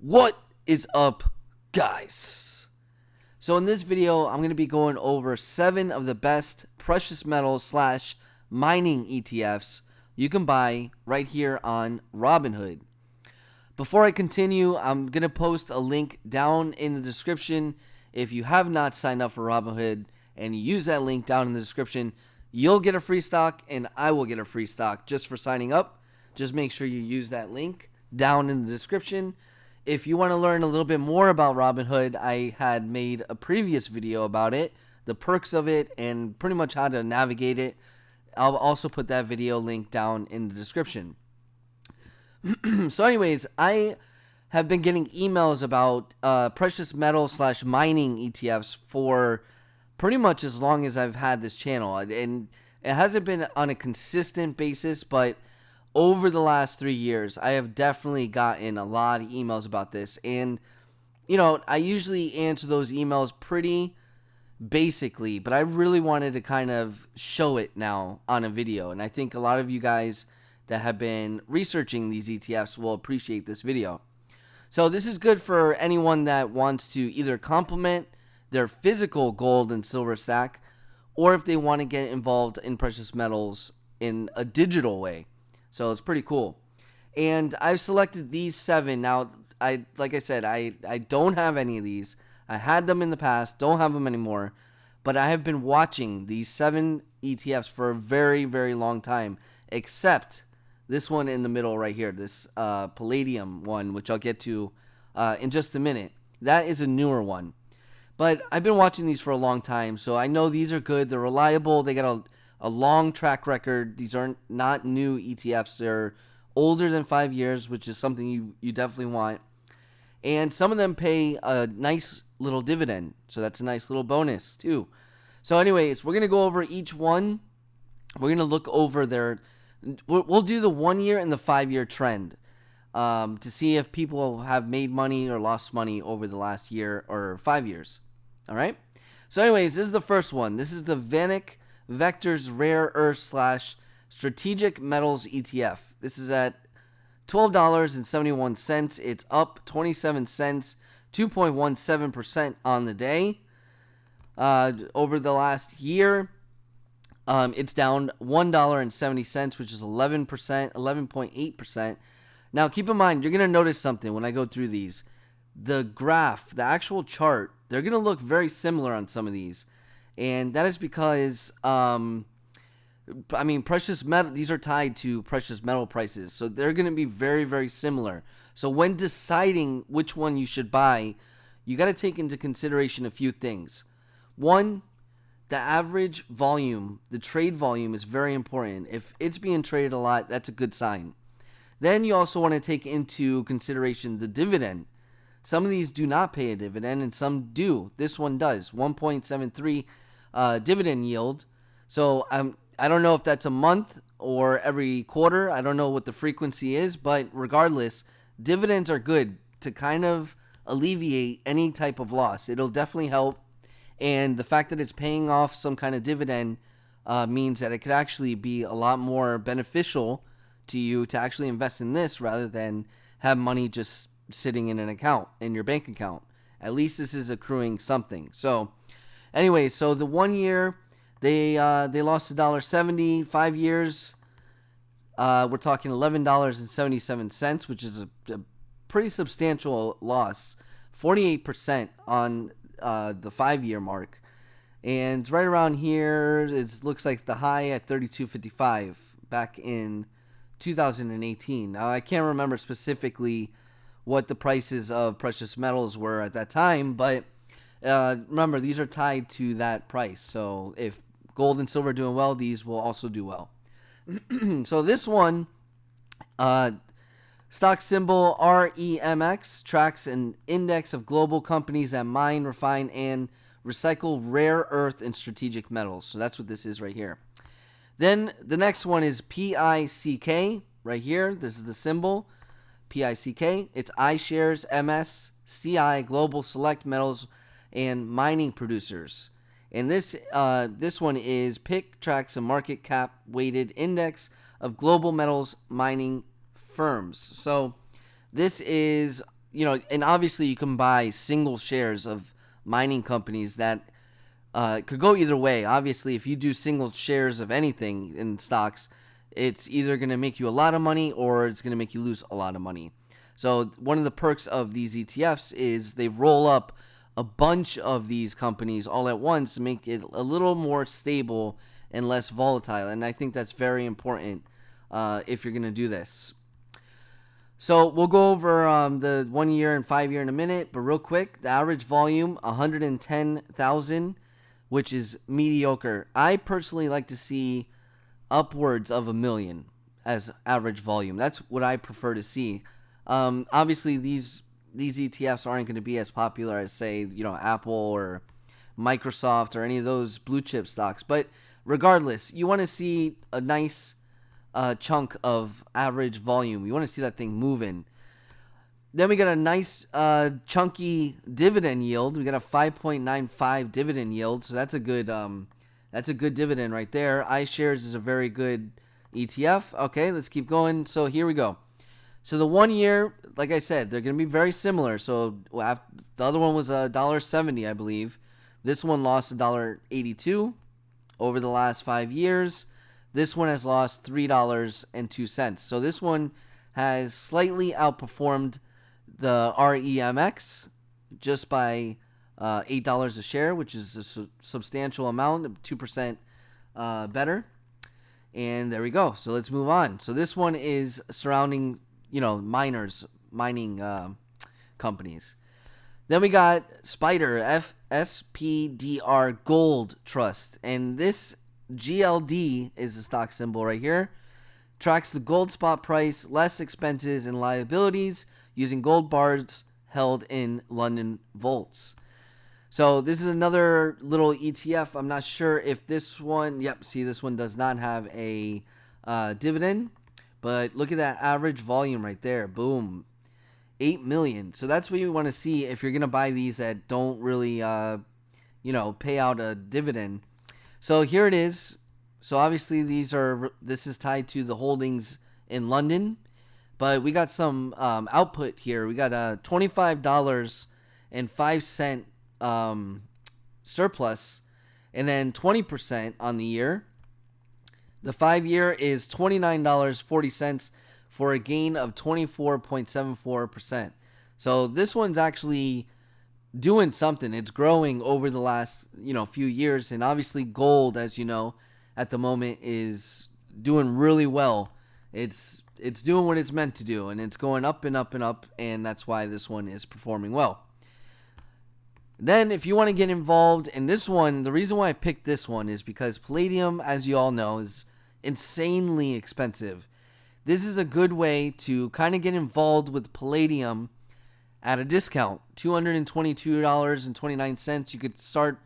What is up, guys? So in this video, I'm going to be going over 7 of the best precious metals slash mining ETFs you can buy right here on Robinhood. Before I continue, I'm going to post a link down in the description. If you have not signed up for Robinhood and you use that link down in the description, you'll get a free stock and I will get a free stock just for signing up. Just make sure you use that link down in the description. If you want to learn a little bit more about Robinhood, I had made a previous video about it, the perks of it, and pretty much how to navigate it. I'll also put that video link down in the description. So anyways, I have been getting emails about precious metal slash mining ETFs for pretty much as long as I've had this channel. And it hasn't been on a consistent basis, but over the last 3 years, I have definitely gotten a lot of emails about this. And, I usually answer those emails pretty basically, but I really wanted to kind of show it now on a video. And I think a lot of you guys that have been researching these ETFs will appreciate this video. So this is good for anyone that wants to either complement their physical gold and silver stack, or if they want to get involved in precious metals in a digital way. So it's pretty cool. And I've selected these 7. Now, like I said, I don't have any of these. I had them in the past, don't have them anymore. But I have been watching these 7 ETFs for a very, very long time, except this one in the middle right here, this Palladium one, which I'll get to in just a minute. That is a newer one. But I've been watching these for a long time, so I know these are good. They're reliable. They got a long track record. These aren't not new ETFs. They're older than 5 years, which is something you definitely want. And some of them pay a nice little dividend, so that's a nice little bonus too. So anyways, we're going to go over each one. We're going to look over we'll do the 1 year and the 5 year trend to see if people have made money or lost money over the last year or 5 years. All right? So anyways, this is the first one. This is the VanEck Vectors Rare Earth slash Strategic Metals ETF. This is at $12.71. It's up 27 cents, 2.17% on the day. Over the last year, it's down $1.70, which is 11%, 11.8%. Now, keep in mind, you're going to notice something when I go through these. The graph, the actual chart, they're going to look very similar on some of these. And that is because, precious metal, these are tied to precious metal prices. So they're going to be very, very similar. So when deciding which one you should buy, you got to take into consideration a few things. One, the average volume, the trade volume is very important. If it's being traded a lot, that's a good sign. Then you also want to take into consideration the dividend. Some of these do not pay a dividend and some do. This one does, 1.73 dividend yield. So I don't know if that's a month or every quarter. I don't know what the frequency is, but regardless, dividends are good to kind of alleviate any type of loss. It'll definitely help. And the fact that it's paying off some kind of dividend means that it could actually be a lot more beneficial to you to actually invest in this rather than have money just sitting in an account, in your bank account. At least this is accruing something. So anyway, so the 1 year, they lost $1.70. 5 years, we're talking $11.77, which is a pretty substantial loss. 48% on the 5 year mark. And right around here, it looks like the high at 32.55 back in 2018. Now, I can't remember specifically what the prices of precious metals were at that time, but remember, these are tied to that price. So if gold and silver are doing well, these will also do well. So this one, stock symbol REMX, tracks an index of global companies that mine, refine, and recycle rare earth and strategic metals. So that's what this is right here. Then the next one is PICK right here. This is the symbol, PICK. It's iShares MSCI Global Select Metals and Mining Producers. And this one is PICK, tracks a market cap weighted index of global metals mining firms. So this is and obviously you can buy single shares of mining companies that could go either way. Obviously, if you do single shares of anything in stocks, it's either going to make you a lot of money or it's going to make you lose a lot of money. So one of the perks of these ETFs is they roll up a bunch of these companies all at once to make it a little more stable and less volatile. And I think that's very important if you're going to do this. So we'll go over the 1 year and 5 year in a minute, but real quick, the average volume, 110,000, which is mediocre. I personally like to see upwards of 1 million as average volume. That's what I prefer to see. Obviously, these ETFs aren't going to be as popular as, say, Apple or Microsoft or any of those blue chip stocks. But regardless, you want to see a nice chunk of average volume. You want to see that thing moving. Then we got a nice chunky dividend yield. We got a 5.95 dividend yield, so that's a good dividend right there. iShares is a very good ETF. Okay, let's keep going. So here we go. So the 1 year, like I said, they're going to be very similar. So the other one was $1.70, I believe. This one lost $1.82 over the last 5 years. This one has lost $3.02. So this one has slightly outperformed the REMX just by $8 a share, which is a substantial amount, 2% better. And there we go. So let's move on. So this one is surrounding, mining companies. Then we got Spyder, SPDR Gold Trust. And this GLD is the stock symbol right here. Tracks the gold spot price, less expenses and liabilities using gold bars held in London vaults. So this is another little ETF. I'm not sure if this one, this one does not have a dividend. But look at that average volume right there. Boom. 8 million. So that's what you want to see if you're going to buy these that don't really, pay out a dividend. So here it is. So obviously this is tied to the holdings in London. But we got some output here. We got a $25.05 surplus, and then 20% on the year. The 5 year is $29.40 for a gain of 24.74%. So this one's actually doing something. It's growing over the last few years, and obviously gold, as you know, at the moment is doing really well. It's doing what it's meant to do, and it's going up and up and up, and that's why this one is performing well. Then if you want to get involved in this one, the reason why I picked this one is because palladium, as you all know, is insanely expensive. This is a good way to kind of get involved with palladium at a discount, $222.29. You could start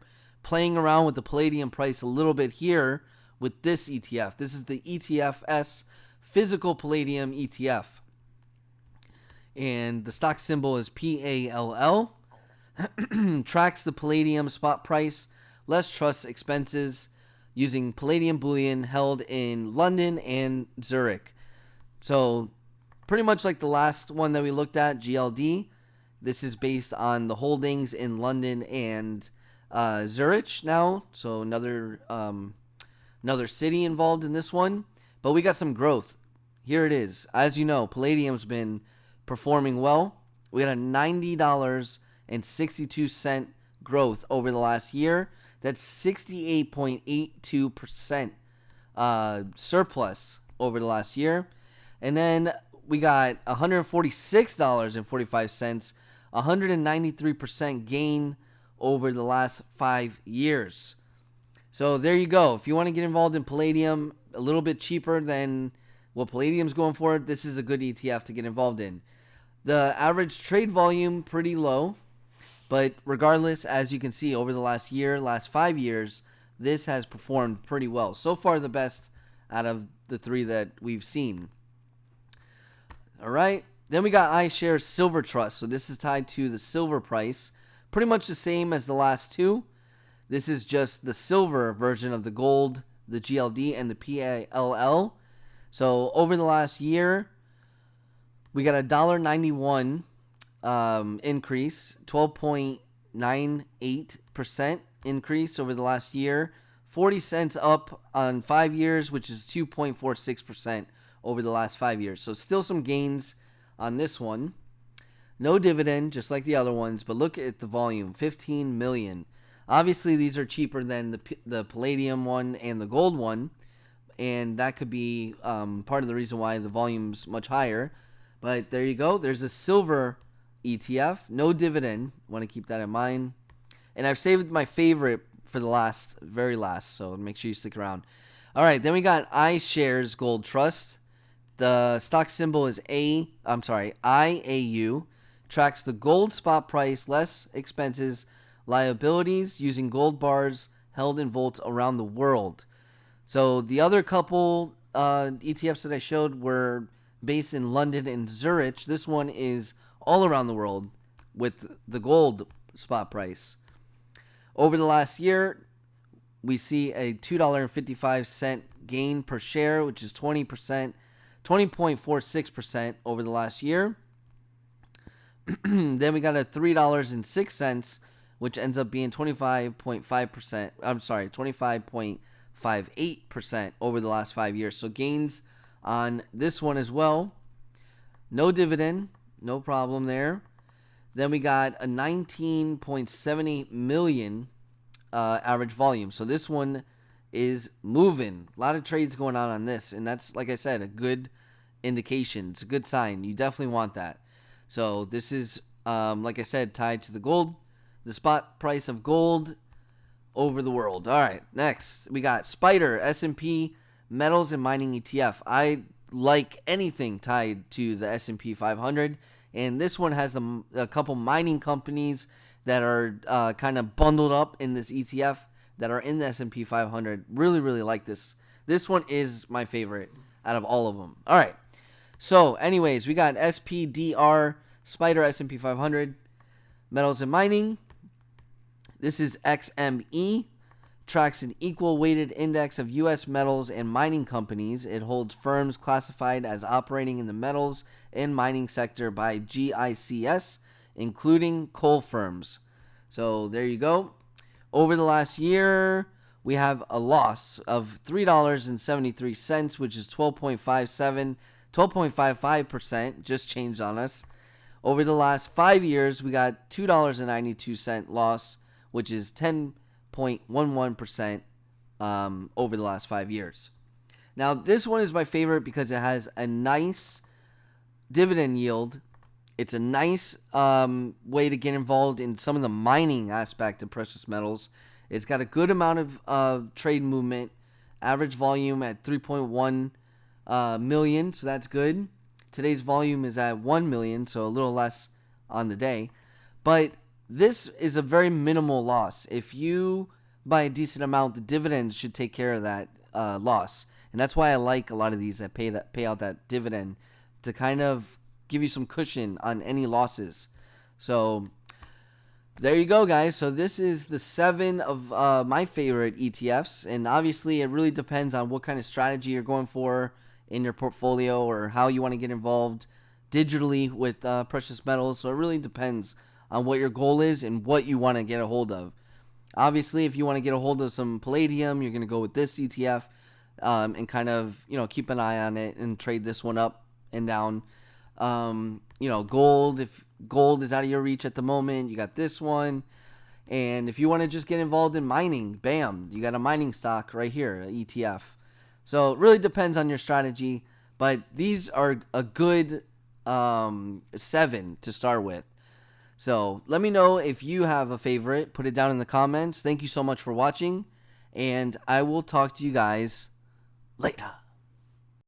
playing around with the palladium price a little bit here with this ETF. This is the ETF'S Physical Palladium ETF. And the stock symbol is PALL. Tracks the palladium spot price, less trust expenses, using palladium bullion held in London and Zurich. So pretty much like the last one that we looked at, GLD. This is based on the holdings in London and Zurich now. So another city involved in this one. But we got some growth. Here it is. As you know, palladium's been performing well. We got a $90.62 growth over the last year. That's 68.82% surplus over the last year. And then we got $146.45, 193% gain over the last 5 years. So there you go. If you want to get involved in palladium, a little bit cheaper than what palladium's going for, this is a good ETF to get involved in. The average trade volume, pretty low. But regardless, as you can see, over the last 5 years, this has performed pretty well. So far, the best out of the three that we've seen. All right. Then we got iShares Silver Trust. So this is tied to the silver price. Pretty much the same as the last two. This is just the silver version of the gold, the GLD, and the PALL. So over the last year, we got $1.91 increase, 12.98% increase over the last year. 40 cents up on 5 years, which is 2.46% over the last 5 years. So still some gains on this one. No dividend, just like the other ones, but look at the volume, 15 million. Obviously, these are cheaper than the palladium one and the gold one, and that could be part of the reason why the volume's much higher. But there you go. There's a silver ETF, no dividend. Want to keep that in mind. And I've saved my favorite for the very last, so make sure you stick around. All right, then we got iShares Gold Trust. The stock symbol is IAU. Tracks the gold spot price, less expenses, liabilities, using gold bars held in vaults around the world. So the other couple ETFs that I showed were based in London and Zurich. This one is all around the world with the gold spot price. Over the last year, we see a $2.55 gain per share, which is 20.46% over the last year. Then we got a $3.06, which ends up being 25.5%. I'm sorry, 25.58% over the last 5 years. So gains on this one as well. No dividend, no problem there. Then we got a 19.78 million average volume. So this one is moving. A lot of trades going on this, and that's, like I said, a good indication. It's a good sign. You definitely want that. So this is, like I said, tied to the gold, the spot price of gold over the world. All right, next we got Spyder S&P Metals and Mining ETF. I like anything tied to the S&P 500, and this one has a couple mining companies that are kind of bundled up in this ETF that are in the S&P 500. Really, really like this. This one is my favorite out of all of them. All right. So, anyways, we got SPDR, Spyder S&P 500, Metals and Mining. This is XME. Tracks an equal weighted index of U.S. metals and mining companies. It holds firms classified as operating in the metals and mining sector by GICS, including coal firms. So there you go. Over the last year, we have a loss of $3.73, which is 12.55%, just changed on us. Over the last 5 years, we got $2.92 loss, which is 10.11% over the last 5 years. Now, this one is my favorite because it has a nice dividend yield. It's a nice way to get involved in some of the mining aspect of precious metals. It's got a good amount of trade movement, average volume at 3.1 million, so that's good. Today's volume is at 1 million, so a little less on the day. But this is a very minimal loss. If you buy a decent amount, the dividends should take care of that loss. And that's why I like a lot of these that pay out that dividend to kind of give you some cushion on any losses. So there you go, guys. So this is the 7 of my favorite ETFs. And obviously, it really depends on what kind of strategy you're going for in your portfolio or how you want to get involved digitally with precious metals. So it really depends on what your goal is and what you want to get a hold of. Obviously, if you want to get a hold of some palladium, you're going to go with this ETF and kind of, keep an eye on it and trade this one up and down. Gold, if gold is out of your reach at the moment, you got this one. And if you want to just get involved in mining, bam, you got a mining stock right here, an ETF. So it really depends on your strategy, but these are a good 7 to start with. So let me know if you have a favorite. Put it down in the comments. Thank you so much for watching, and I will talk to you guys later.